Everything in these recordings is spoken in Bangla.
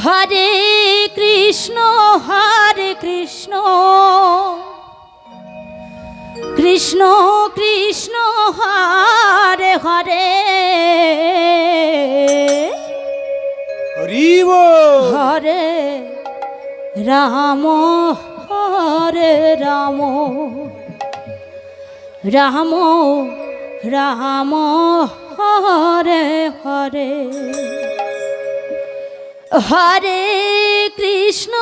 হরে কৃষ্ণ কৃষ্ণ কৃষ্ণ হরে হরে হরি বল। হরে রাম হরে রাম রাম রাম হরে হরে হরে কৃষ্ণ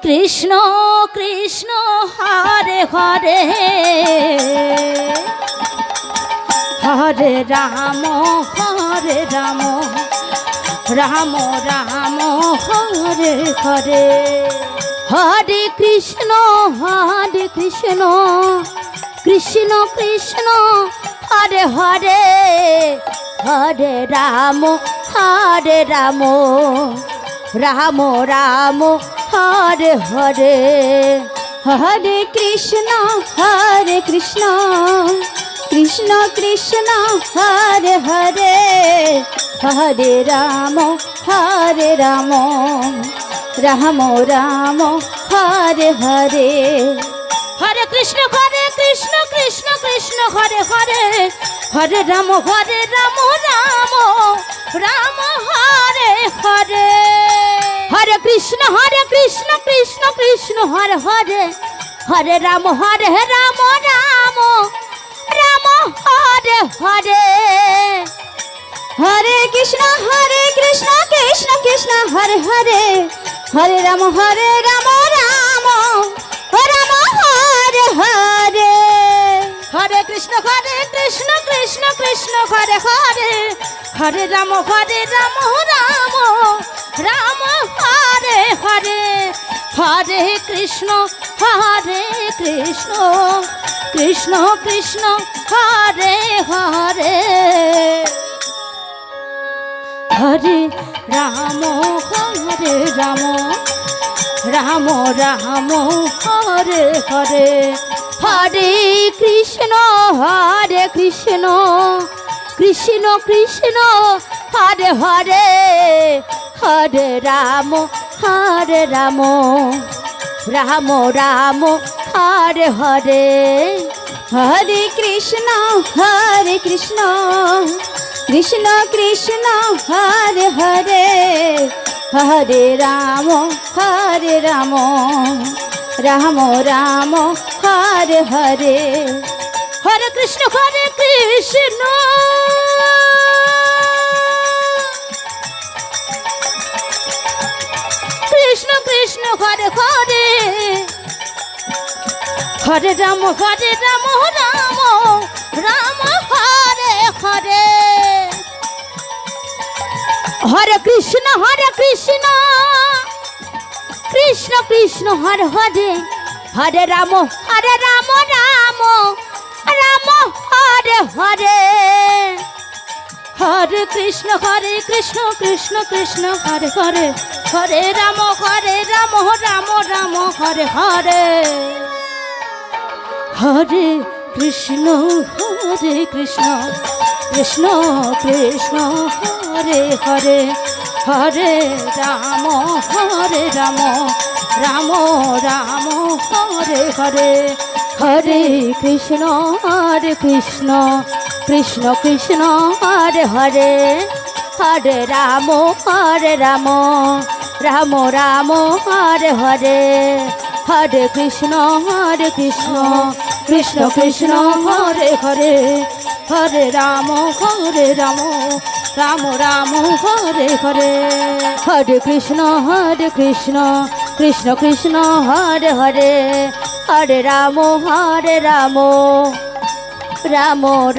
কৃষ্ণ কৃষ্ণ হরে হরে হরে রাম রাম রাম হরে হরে হরে কৃষ্ণ কৃষ্ণ কৃষ্ণ হরে হরে হরে রাম রাম রাম হরে হরে হরে কৃষ্ণ কৃষ্ণ কৃষ্ণ হরে হরে হরে রাম রাম রাম হরে হরে হরে কৃষ্ণ কৃষ্ণ কৃষ্ণ হরে হরে হরে রাম রাম হরে হরে হরে কৃষ্ণ কৃষ্ণ কৃষ্ণ হরে হরে হরে রাম রাম হরে হরে হরে কৃষ্ণ কৃষ্ণ কৃষ্ণ হরে হরে হরে রাম রাম হরে হরে হরে কৃষ্ণ কৃষ্ণ হরে হরে হরে রাম রাম হরে হরে হরে কৃষ্ণ কৃষ্ণ কৃষ্ণ হরে হরে হরে রাম রাম হরে হরে হরে কৃষ্ণ কৃষ্ণ কৃষ্ণ হরে হরে হরে রাম রাম হরে হরে হরে কৃষ্ণ কৃষ্ণ কৃষ্ণ হরে হরে হরে রাম রাম হরে হরে হরে কৃষ্ণ কৃষ্ণ কৃষ্ণ হরে হরে হরে রাম রাম হরে হরে হরে কৃষ্ণ কৃষ্ণ হরে হরে হরে রাম রাম হরে হরে হরে কৃষ্ণ কৃষ্ণ হরে হরে হরে রাম রাম হরে হরে হরে কৃষ্ণ কৃষ্ণ হরে হরে হরে রাম রাম হরে হরে হরে কৃষ্ণ কৃষ্ণ হরে হরে হরে রাম রাম হরে হরে হরে কৃষ্ণ কৃষ্ণ হরে হরে হরে রাম রাম হরে হরে হরে কৃষ্ণ কৃষ্ণ হরে হরে হরে রাম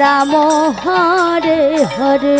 রাম হরে হরে।